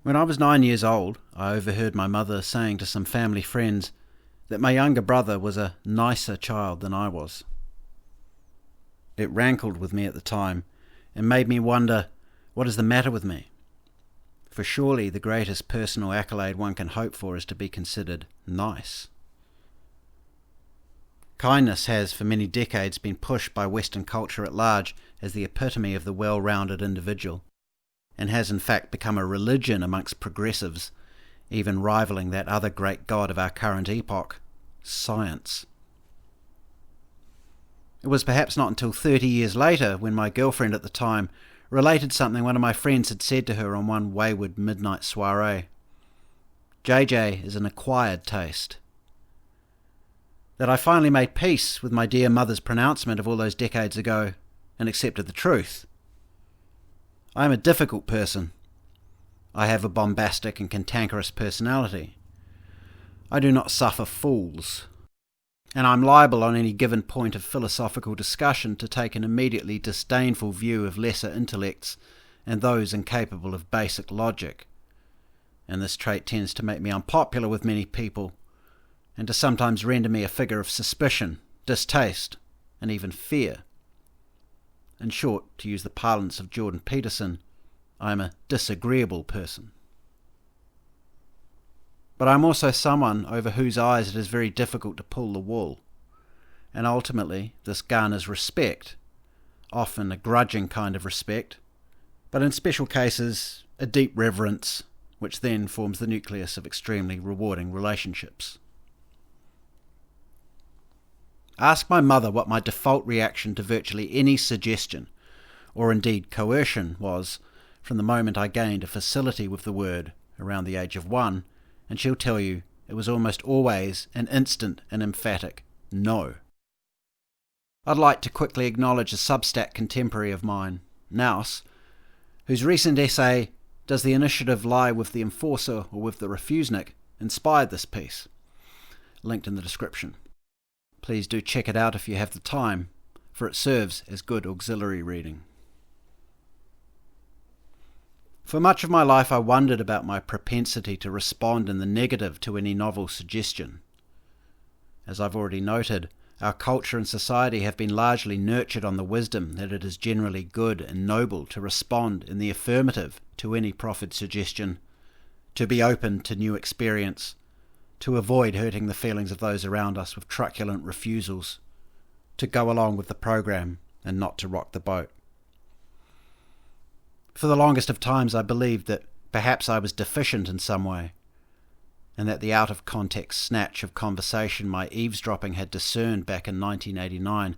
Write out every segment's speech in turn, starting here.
When I was 9 years old, I overheard my mother saying to some family friends that my younger brother was a nicer child than I was. It rankled with me at the time and made me wonder, what is the matter with me? For surely the greatest personal accolade one can hope for is to be considered nice. Kindness has for many decades been pushed by Western culture at large as the epitome of the well-rounded individual, and has in fact become a religion amongst progressives, even rivaling that other great god of our current epoch, science. It was perhaps not until 30 years later when my girlfriend at the time related something one of my friends had said to her on one wayward midnight soiree. JJ is an acquired taste. That I finally made peace with my dear mother's pronouncement of all those decades ago and accepted the truth. I am a difficult person. I have a bombastic and cantankerous personality. I do not suffer fools, and I'm liable on any given point of philosophical discussion to take an immediately disdainful view of lesser intellects and those incapable of basic logic. And this trait tends to make me unpopular with many people, and to sometimes render me a figure of suspicion, distaste, and even fear. In short, to use the parlance of Jordan Peterson, I am a disagreeable person. But I am also someone over whose eyes it is very difficult to pull the wool, and ultimately this garners respect, often a grudging kind of respect, but in special cases a deep reverence, which then forms the nucleus of extremely rewarding relationships. Ask my mother what my default reaction to virtually any suggestion, or indeed coercion, was from the moment I gained a facility with the word around the age of 1, and she'll tell you it was almost always an instant and emphatic no. I'd like to quickly acknowledge a Substack contemporary of mine, Naus, whose recent essay, Does the Initiative Lie with the Enforcer or with the Refusenik?, inspired this piece, linked in the description. Please do check it out if you have the time, for it serves as good auxiliary reading. For much of my life I wondered about my propensity to respond in the negative to any novel suggestion. As I've already noted, our culture and society have been largely nurtured on the wisdom that it is generally good and noble to respond in the affirmative to any proffered suggestion, to be open to new experience, to avoid hurting the feelings of those around us with truculent refusals, to go along with the program and not to rock the boat. For the longest of times I believed that perhaps I was deficient in some way, and that the out-of-context snatch of conversation my eavesdropping had discerned back in 1989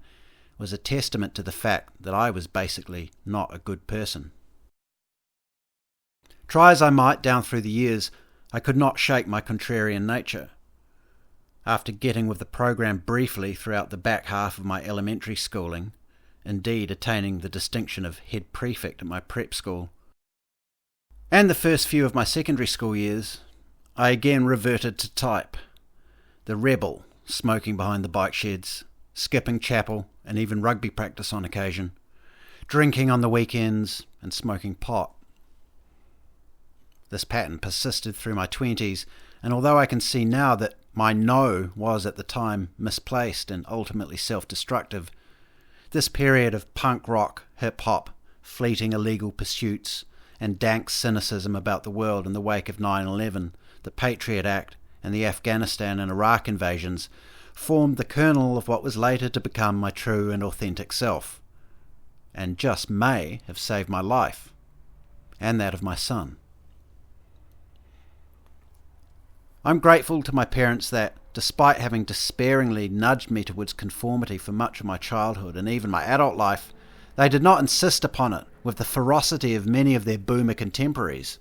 was a testament to the fact that I was basically not a good person. Try as I might down through the years, I could not shake my contrarian nature. After getting with the program briefly throughout the back half of my elementary schooling, indeed attaining the distinction of head prefect at my prep school, and the first few of my secondary school years, I again reverted to type. The rebel, smoking behind the bike sheds, skipping chapel and even rugby practice on occasion, drinking on the weekends and smoking pot. This pattern persisted through my 20s, and although I can see now that my no was at the time misplaced and ultimately self-destructive, this period of punk rock, hip-hop, fleeting illegal pursuits, and dank cynicism about the world in the wake of 9/11, the Patriot Act, and the Afghanistan and Iraq invasions formed the kernel of what was later to become my true and authentic self, and just may have saved my life, and that of my son. I'm grateful to my parents that, despite having despairingly nudged me towards conformity for much of my childhood and even my adult life, they did not insist upon it with the ferocity of many of their boomer contemporaries.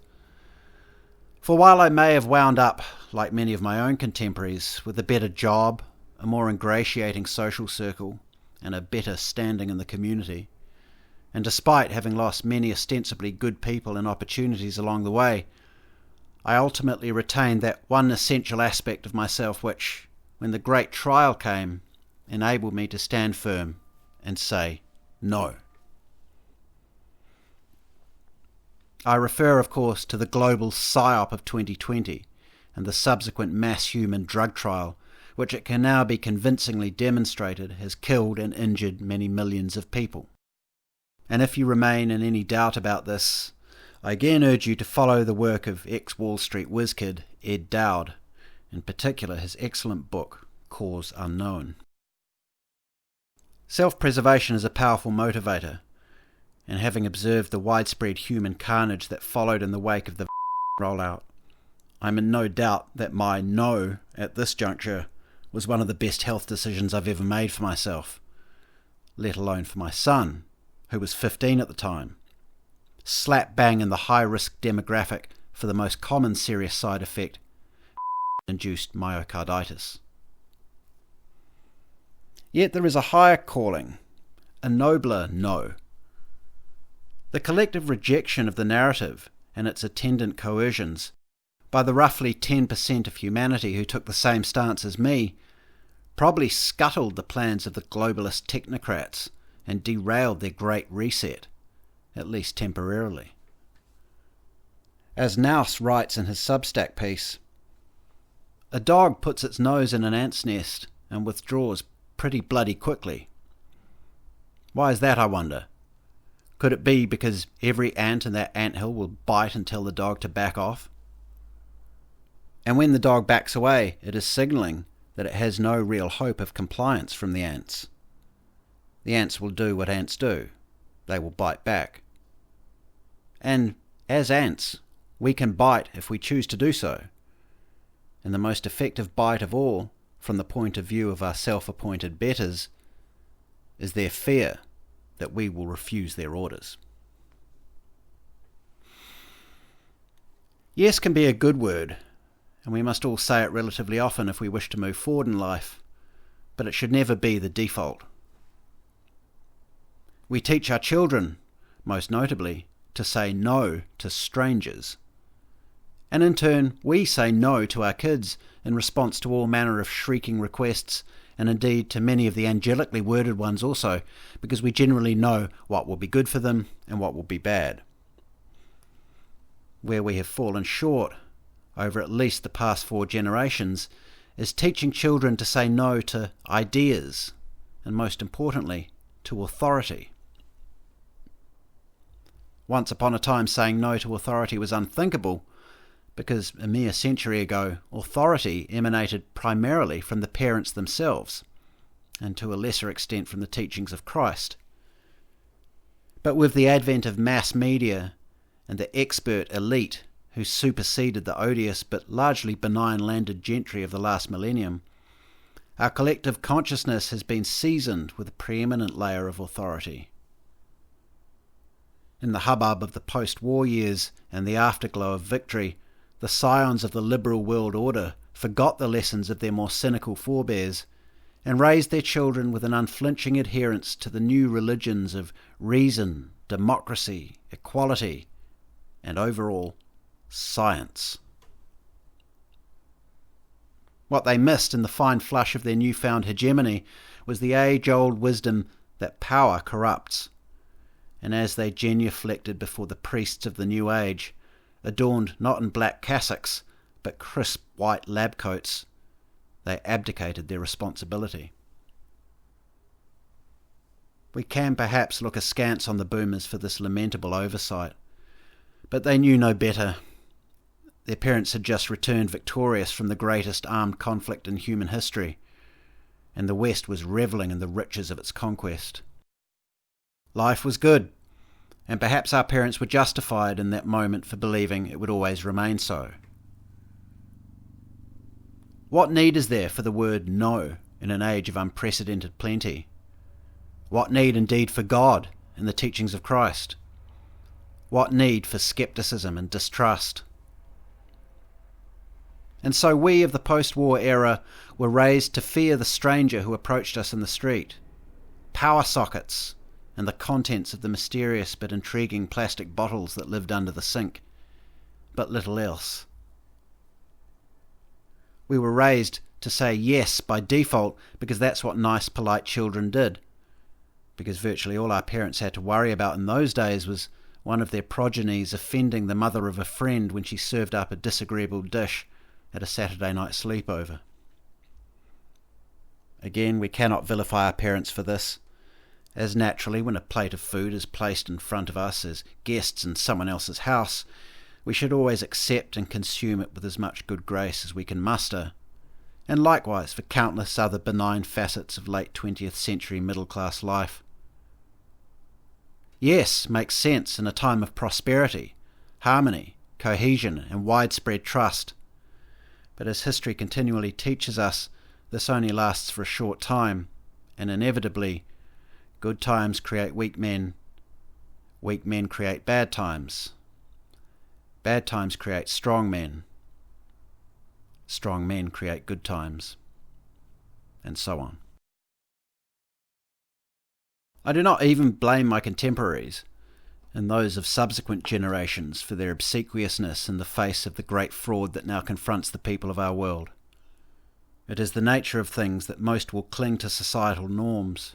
For while I may have wound up, like many of my own contemporaries, with a better job, a more ingratiating social circle, and a better standing in the community, and despite having lost many ostensibly good people and opportunities along the way, I ultimately retained that one essential aspect of myself which, when the great trial came, enabled me to stand firm and say no. I refer, of course, to the global psyop of 2020 and the subsequent mass human drug trial, which it can now be convincingly demonstrated has killed and injured many millions of people. And if you remain in any doubt about this, I again urge you to follow the work of ex-Wall Street whiz-kid Ed Dowd, in particular his excellent book, Cause Unknown. Self-preservation is a powerful motivator, and having observed the widespread human carnage that followed in the wake of the rollout, I'm in no doubt that my no at this juncture was one of the best health decisions I've ever made for myself, let alone for my son, who was 15 at the time, slap bang in the high-risk demographic for the most common serious side effect, induced myocarditis. Yet there is a higher calling, a nobler no. The collective rejection of the narrative and its attendant coercions by the roughly 10% of humanity who took the same stance as me probably scuttled the plans of the globalist technocrats and derailed their great reset, at least temporarily. As Naus writes in his Substack piece, a dog puts its nose in an ant's nest and withdraws pretty bloody quickly. Why is that, I wonder? Could it be because every ant in that anthill will bite and tell the dog to back off? And when the dog backs away, it is signalling that it has no real hope of compliance from the ants. The ants will do what ants do. They will bite back. And as ants, we can bite if we choose to do so. And the most effective bite of all, from the point of view of our self-appointed betters, is their fear that we will refuse their orders. Yes can be a good word, and we must all say it relatively often if we wish to move forward in life, but it should never be the default. We teach our children, most notably, to say no to strangers. And in turn, we say no to our kids in response to all manner of shrieking requests, and indeed to many of the angelically worded ones also, because we generally know what will be good for them and what will be bad. Where we have fallen short, over at least the past 4 generations, is teaching children to say no to ideas, and most importantly, to authority. Once upon a time, saying no to authority was unthinkable, because a mere century ago, authority emanated primarily from the parents themselves, and to a lesser extent from the teachings of Christ. But with the advent of mass media and the expert elite who superseded the odious but largely benign landed gentry of the last millennium, our collective consciousness has been seasoned with a preeminent layer of authority. In the hubbub of the post-war years and the afterglow of victory, the scions of the liberal world order forgot the lessons of their more cynical forebears and raised their children with an unflinching adherence to the new religions of reason, democracy, equality, and overall, science. What they missed in the fine flush of their newfound hegemony was the age-old wisdom that power corrupts, and as they genuflected before the priests of the new age, adorned not in black cassocks, but crisp white lab coats, they abdicated their responsibility. We can perhaps look askance on the boomers for this lamentable oversight, but they knew no better. Their parents had just returned victorious from the greatest armed conflict in human history, and the West was revelling in the riches of its conquest. Life was good, and perhaps our parents were justified in that moment for believing it would always remain so. What need is there for the word no in an age of unprecedented plenty? What need indeed for God and the teachings of Christ? What need for scepticism and distrust? And so we of the post-war era were raised to fear the stranger who approached us in the street, power sockets, and the contents of the mysterious but intriguing plastic bottles that lived under the sink, but little else. We were raised to say yes by default because that's what nice, polite children did, because virtually all our parents had to worry about in those days was one of their progenies offending the mother of a friend when she served up a disagreeable dish at a Saturday night sleepover. Again, we cannot vilify our parents for this, as naturally when a plate of food is placed in front of us as guests in someone else's house, we should always accept and consume it with as much good grace as we can muster, and likewise for countless other benign facets of late 20th century middle-class life. Yes, makes sense in a time of prosperity, harmony, cohesion, and widespread trust. But as history continually teaches us, this only lasts for a short time, and inevitably, good times create weak men create bad times create strong men create good times, and so on. I do not even blame my contemporaries and those of subsequent generations for their obsequiousness in the face of the great fraud that now confronts the people of our world. It is the nature of things that most will cling to societal norms,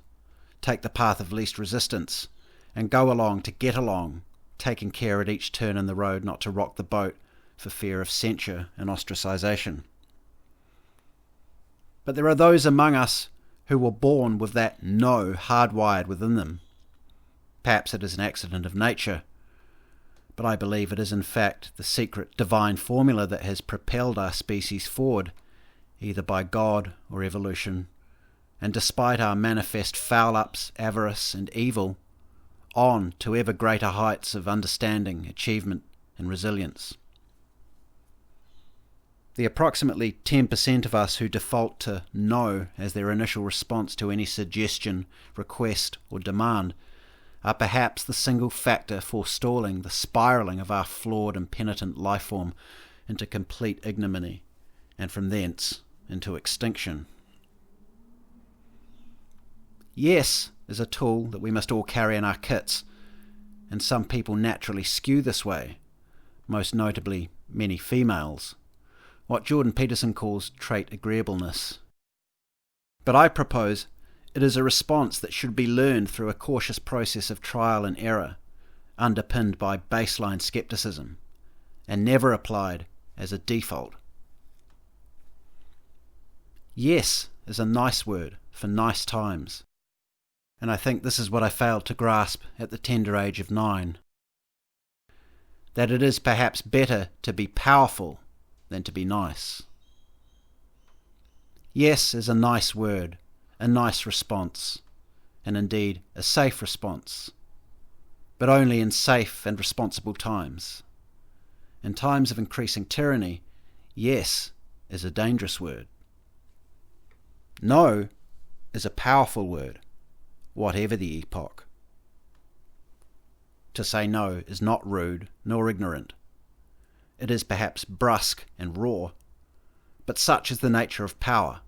take the path of least resistance, and go along to get along, taking care at each turn in the road not to rock the boat for fear of censure and ostracisation. But there are those among us who were born with that no hardwired within them. Perhaps it is an accident of nature, but I believe it is in fact the secret divine formula that has propelled our species forward, either by God or evolution, and despite our manifest foul-ups, avarice and evil, on to ever greater heights of understanding, achievement and resilience. The approximately 10% of us who default to no as their initial response to any suggestion, request or demand are perhaps the single factor forestalling the spiralling of our flawed and penitent life form into complete ignominy, and from thence into extinction. Yes is a tool that we must all carry in our kits, and some people naturally skew this way, most notably many females, what Jordan Peterson calls trait agreeableness. But I propose it is a response that should be learned through a cautious process of trial and error, underpinned by baseline skepticism, and never applied as a default. Yes is a nice word for nice times, and I think this is what I failed to grasp at the tender age of 9. That it is perhaps better to be powerful than to be nice. Yes is a nice word, a nice response, and indeed a safe response, but only in safe and responsible times. In times of increasing tyranny, yes is a dangerous word. No is a powerful word, whatever the epoch. To say no is not rude nor ignorant. It is perhaps brusque and raw, but such is the nature of power,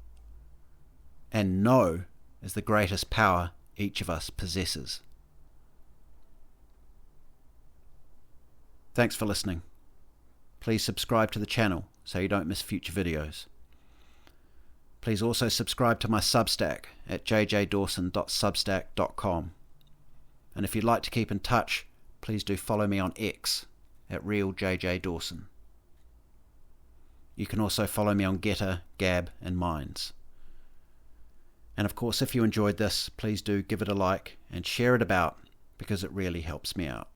and no is the greatest power each of us possesses. Thanks for listening. Please subscribe to the channel so you don't miss future videos. Please also subscribe to my Substack at jjdawson.substack.com. And if you'd like to keep in touch, please do follow me on X at RealJJDawson. You can also follow me on Getter, Gab and Minds. And of course, if you enjoyed this, please do give it a like and share it about, because it really helps me out.